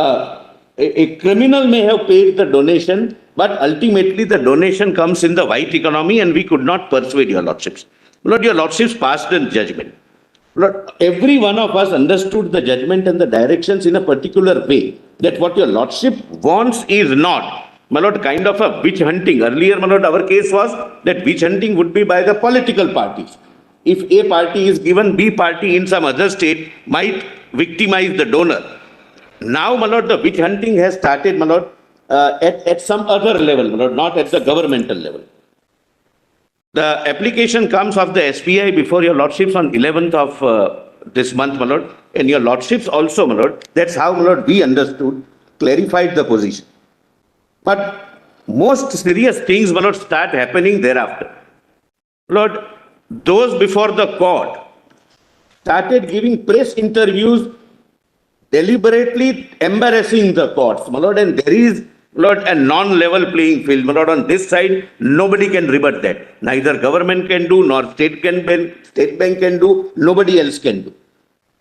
a criminal may have paid the donation, but ultimately the donation comes in the white economy and we could not persuade your lordships. Lord, your lordships passed a judgment. Lord, every one of us understood the judgment and the directions in a particular way, that what your lordship wants is not, my lord, kind of a witch hunting. Earlier, my lord, our case was that witch hunting would be by the political parties. If A party is given, B party in some other state might victimize the donor. Now, my lord, the witch hunting has started, my lord, at some other level, my lord, not at the governmental level. The application comes of the SBI before your lordships on 11th of this month, my lord, and your lordships also, my lord, that's how, my lord, we understood, clarified the position. But most serious things, my lord, start happening thereafter. Lord, those before the court started giving press interviews, deliberately embarrassing the courts, my lord, and there is, Lord, a non-level playing field. My lord, on this side, nobody can rebut that. Neither government can do, nor state bank can do, nobody else can do.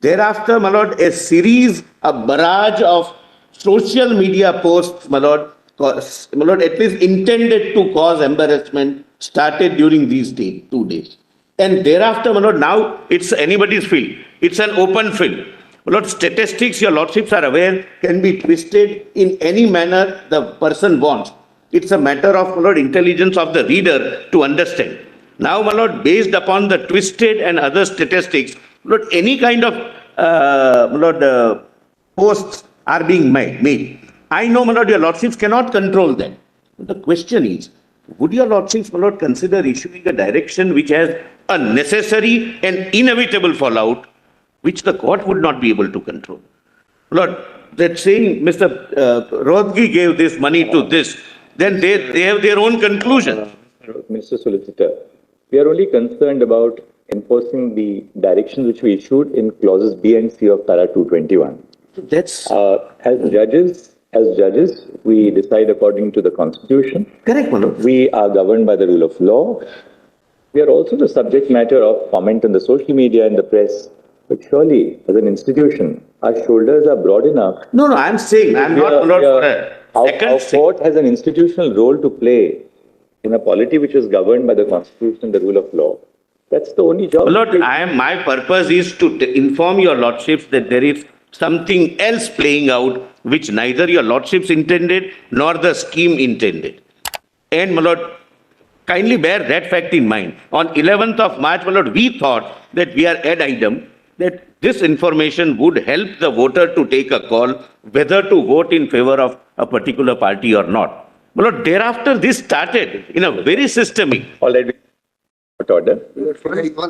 Thereafter, my lord, a series, a barrage of social media posts, my lord, at least intended to cause embarrassment, started during these 2 days. And thereafter, my lord, now it's anybody's field. It's an open field. Lord, statistics, your lordships are aware, can be twisted in any manner the person wants. It's a matter of, my lord, intelligence of the reader to understand. Now, my lord, based upon the twisted and other statistics, Lord, any kind of posts are being made. I know, my lord, your lordships cannot control that. But the question is, would your lordships, my lord, consider issuing a direction which has a necessary and inevitable fallout, which the court would not be able to control? Lord, that saying Mr. Rodgi gave this money to this, then they have their own conclusion. Mr. Solicitor, we are only concerned about enforcing the directions which we issued in clauses B and C of para 221. That's as judges, we decide according to the Constitution. Correct, my lord. We are governed by the rule of law. We are also the subject matter of comment in the social media and the press. But surely, as an institution, our shoulders are broad enough. No, I'm saying, I'm not, my lord, for a second. Our court has an institutional role to play in a polity which is governed by the Constitution and the rule of law. That's the only job. Lord, my purpose is to inform your lordships that there is something else playing out which neither your lordships intended nor the scheme intended. And, my lord, kindly bear that fact in mind. On 11th of March, my lord, we thought that we are ad idem, that this information would help the voter to take a call whether to vote in favor of a particular party or not. My lord, thereafter this started in a very systemic. Already. Order.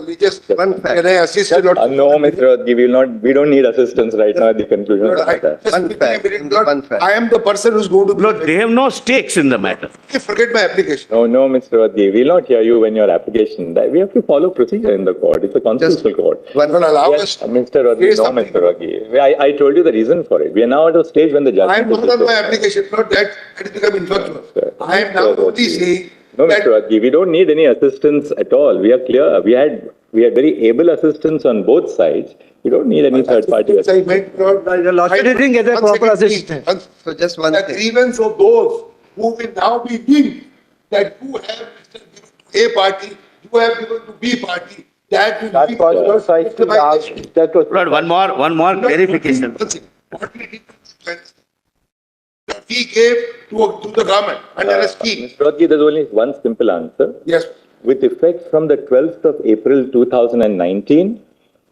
We just one fact. Can I assist you? No, Mr. Rodgi, we don't need assistance right now at the conclusion of the matter. One fact. I am the person who's going to. Lord, they have no stakes in the matter. Forget my application. No, Mr. Rodgi, we will not hear you when your application. We have to follow procedure in the court. It's a constitutional court. One will allow yes, us. Mr. Rodgi, no, Mr. Rodgi. I told you the reason for it. We are now at a stage when the judge. I am not on my application. Not that it has become infectious. I am now only saying. No, Mr. Rajeev, we don't need any assistance at all. We are clear. We had very able assistance on both sides. We don't need any third party assistance. I didn't get a proper assistance. So just one thing. The grievance of those who will now be deemed that you have A party, you have given to B party. That will be Lord, one more clarification. What we did that we gave to the government under a scheme. Mr. Rodgi, there's only one simple answer. Yes. With effect from the 12th of April 2019,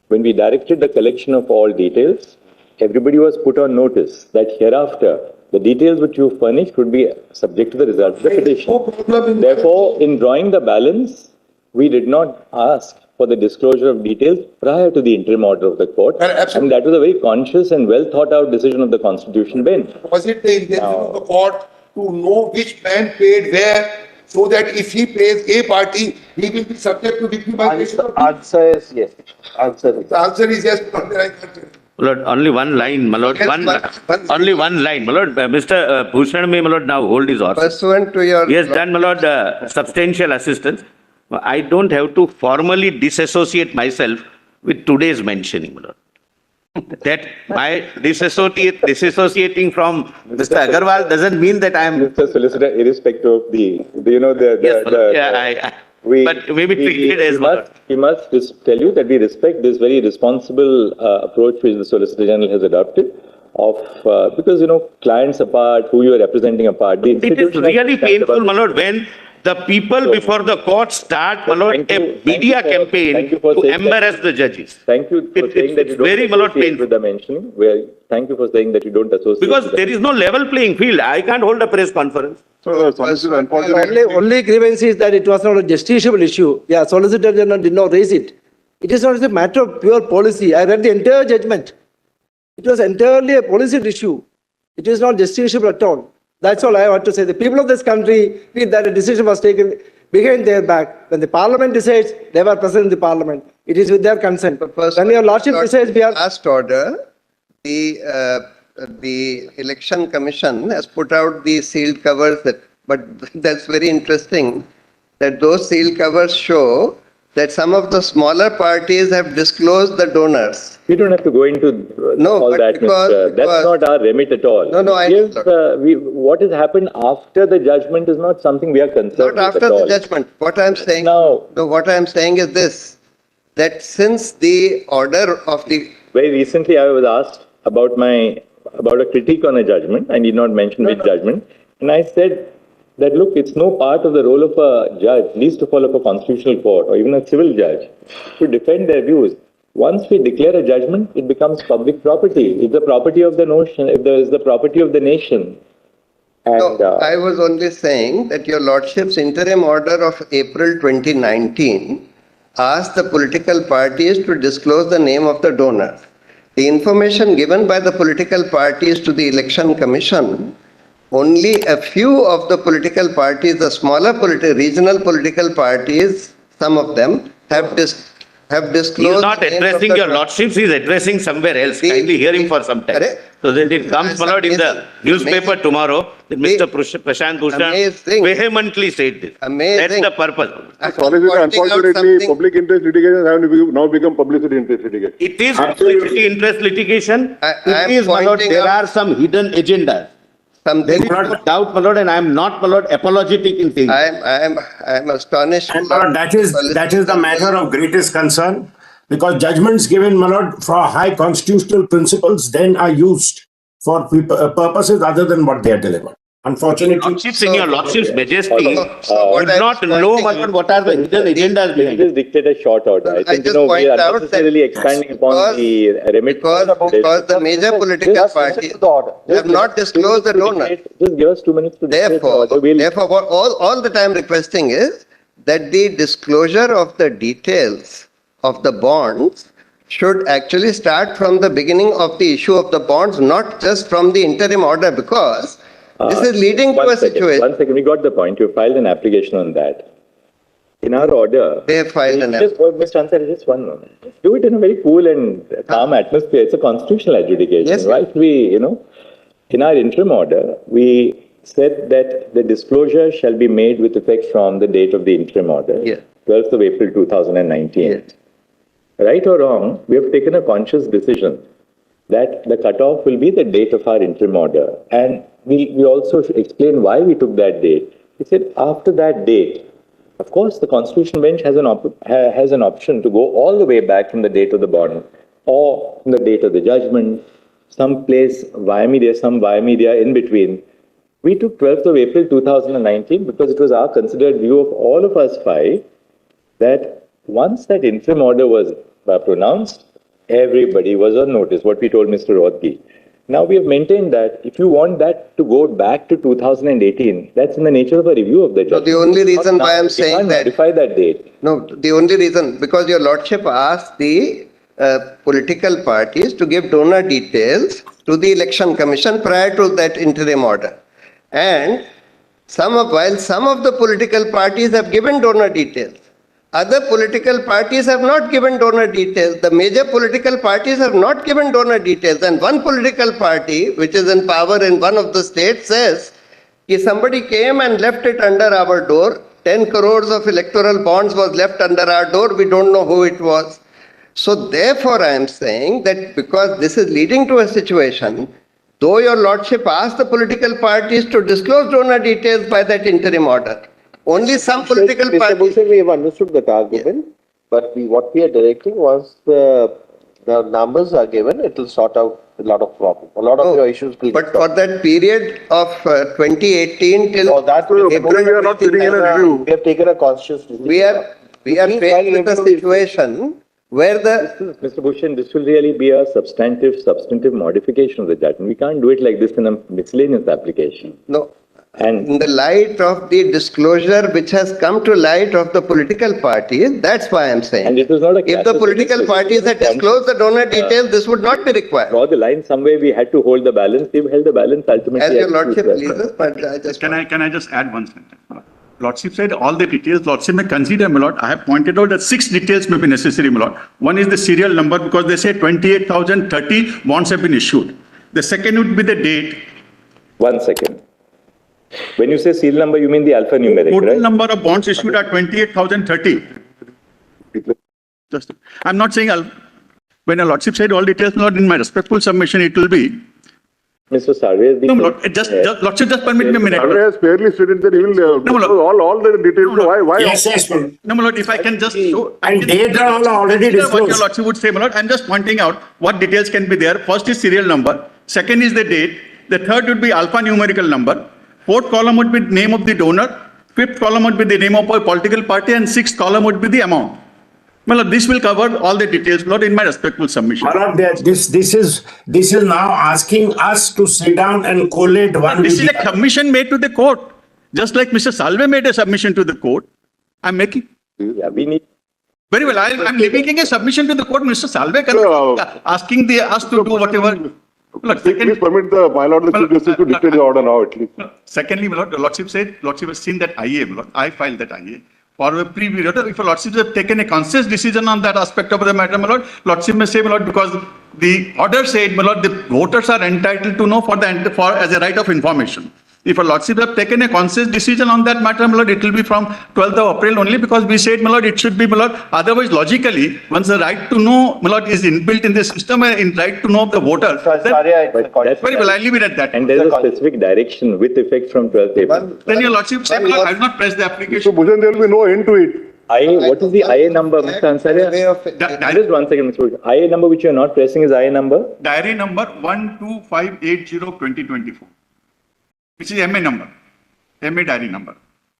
when we directed the collection of all details, everybody was put on notice that hereafter, the details which you furnished would be subject to the results of the petition. Therefore, in drawing the balance, we did not ask for the disclosure of details prior to the interim order of the court. And that was a very conscious and well thought out decision of the Constitution bench. Was it the intention of the court to know which man paid where, so that if he pays A party, he will be subject to victimization? Answer is yes. The answer is yes. Lord, only one line, my lord. Only one line, my lord. Mr. Bhushan may, my lord, now hold his horse. Pursuant to your... He has done, my lord, substantial assistance. I don't have to formally disassociate myself with today's mentioning, my lord. That by disassociating from Mr. Agarwal doesn't mean that I am. Mr. Solicitor, irrespective of the Yes, but maybe treated as well. We must just tell you that we respect this very responsible approach which the Solicitor General has adopted because, clients apart, who you are representing apart. It is really painful, my lord, when the people before the court start, my lord, a media campaign to embarrass the judges. Thank you for saying that you don't associate with the mentioning. Thank you for saying that you don't associate. Because there is no level playing field. I can't hold a press conference. So, only grievance is that it was not a justiciable issue. Yeah, Solicitor General did not raise it. It is not a matter of pure policy. I read the entire judgment. It was entirely a policy issue. It is not justiciable at all. That's all I want to say. The people of this country feel that a decision was taken behind their back. When the parliament decides, they were present in the parliament. It is with their consent. When your lordship decides, we are... Last order, the election commission has put out the sealed covers, but that's very interesting that those sealed covers show that some of the smaller parties have disclosed the donors. We don't have to go into all that, Mr. That's not our remit at all. What has happened after the judgment is not something we are concerned with. Not after the judgment. What I am saying, what I am saying is this, that since the order of the... Very recently I was asked about a critique on a judgment. I need not mention which judgment. And I said that, look, it's no part of the role of a judge, least of all of a constitutional court or even a civil judge, to defend their views. Once we declare a judgment, it becomes public property. It's the property of the nation. If there is the property of the nation. And, I was only saying that your lordship's interim order of April 2019 asked the political parties to disclose the name of the donor. The information given by the political parties to the election commission, only a few of the political parties, the smaller regional political parties, some of them have disclosed. He is not addressing your lordships, he is addressing somewhere else. Kindly hear him for some time. So that it comes, my lord, in the newspaper tomorrow, that Mr. Prashant Bhushan vehemently said this. That's the purpose. Unfortunately, public interest litigation have now become publicity interest litigation. It is publicity interest litigation. It is, my lord, there are some hidden agendas. There is no doubt, my lord, and I am not, my lord, apologetic in saying. I am astonished. And my lord, that is the matter of greatest concern, because judgments given, my lord, for high constitutional principles then are used for purposes other than what they are delivered. Unfortunately, lordships in your lordship's majesty would not know, my lord, what are the hidden agendas behind it. Just dictate a short order. I think, we are unnecessarily expanding upon the remit. Because the major political parties have not disclosed the donor. Just give us 2 minutes to Therefore, what all the time requesting is that the disclosure of the details of the bonds should actually start from the beginning of the issue of the bonds, not just from the interim order, because this is leading to a situation. 1 second, we got the point. You filed an application on that. In our order, they filed an application. Mr. Ansari, just 1 moment. Do it in a very cool and calm atmosphere. It's a constitutional adjudication. Yes, right? In our interim order, we said that the disclosure shall be made with effect from the date of the interim order, 12th of April 2019. Yes. Right or wrong, we have taken a conscious decision that the cutoff will be the date of our interim order. And we also should explain why we took that date. We said after that date, of course, the Constitution Bench has an option to go all the way back from the date of the bond or from the date of the judgment, some place via media in between. We took 12th of April 2019 because it was our considered view of all of us five that once that interim order was pronounced, everybody was on notice, what we told Mr. Rodgi. Now we have maintained that if you want that to go back to 2018, that's in the nature of a review of the judgment. So the only reason why I am saying that... modify that date. No, the only reason, because your lordship asked the political parties to give donor details to the election commission prior to that interim order. And while some of the political parties have given donor details, other political parties have not given donor details. The major political parties have not given donor details. And one political party, which is in power in one of the states, says, if somebody came and left it under our door, 10 crores of electoral bonds was left under our door, we don't know who it was. So therefore, I am saying that because this is leading to a situation, though your lordship asked the political parties to disclose donor details by that interim order, only some political Mr. parties... Bhushan, we have understood that argument, but what we are directing was the numbers are given, it will sort out a lot of problems. A lot of your issues will But for that period of 2018 till... Oh, that's we are not sitting in a review. We have taken a conscious decision. We are faced with a situation where the... Mr. Bhushan, this will really be a substantive modification of the judgment. We can't do it like this in a miscellaneous application. No. And In the light of the disclosure which has come to light of the political parties, that's why I'm saying. And it was not a If the political parties had disclosed the donor details, this would not be required. draw the line somewhere, we had to hold the balance. They've held the balance ultimately. As your as lordship well. pleases, but I just... Can I just add one sentence? Lordship said all the details, Lordship may consider, my lord. I have pointed out that 6 details may be necessary, my lord. One is the serial number because they say 28,030 bonds have been issued. The second would be the date. 1 second. When you say serial number, you mean the alphanumeric, Total right? number of bonds issued are 28,030. Just, I'm not saying, when a lordship said all details, my lord, in my respectful submission, it will be. Mr. Sarve, No, my lord, lordship, just permit me a minute. Sarve has fairly stated that he will No, my lord. all the details. No, my lord. Why? Yes, yes. No, my lord, if I can just show. And dates are all already What your disclosed. lordship would say, my lord, I'm just pointing out what details can be there. First is serial number. Second is the date. The third would be alphanumerical number. Fourth column would be name of the donor. Fifth column would be the name of a political party. And sixth column would be the amount. My lord, this will cover all the details, my lord, in my respectful submission. My lord, this is now asking us to sit down and collate one. This is with a the other. submission made to the court. Just like Mr. Salve made a submission to the court. I'm making. Yeah, we need. Very well. I'm making a submission to the court. Mr. Salve asking us to do whatever. Look, Please permit my lord the Chief Justice to dictate the order now at least. Secondly, my lord, the lordship said, lordship has seen that IA, my lord. I filed that IA. For a preview, if a lordship have taken a conscious decision on that aspect of the matter, my lord, lordship may say, my lord, because the order said, my lord, the voters are entitled to know as a right of information. If a lordship have taken a conscious decision on that matter, my lord, it will be from 12th of April only because we said, my lord, it should be, my lord. Otherwise, logically, once the right to know, my lord, is inbuilt in the system, in right to know of the voter, then, very well, I'll leave it at that. And there is a specific direction with effect from 12th April. Then your lordship say, my lord, I will not press the So application. Bhushan, there will be no end to it. IA, what is the IA number, Mr. Ansariya? Just 1 second, Mr. Bhushan. IA number which you are not pressing is IA number? Diary number 12580-2024, which is MA number, MA diary number.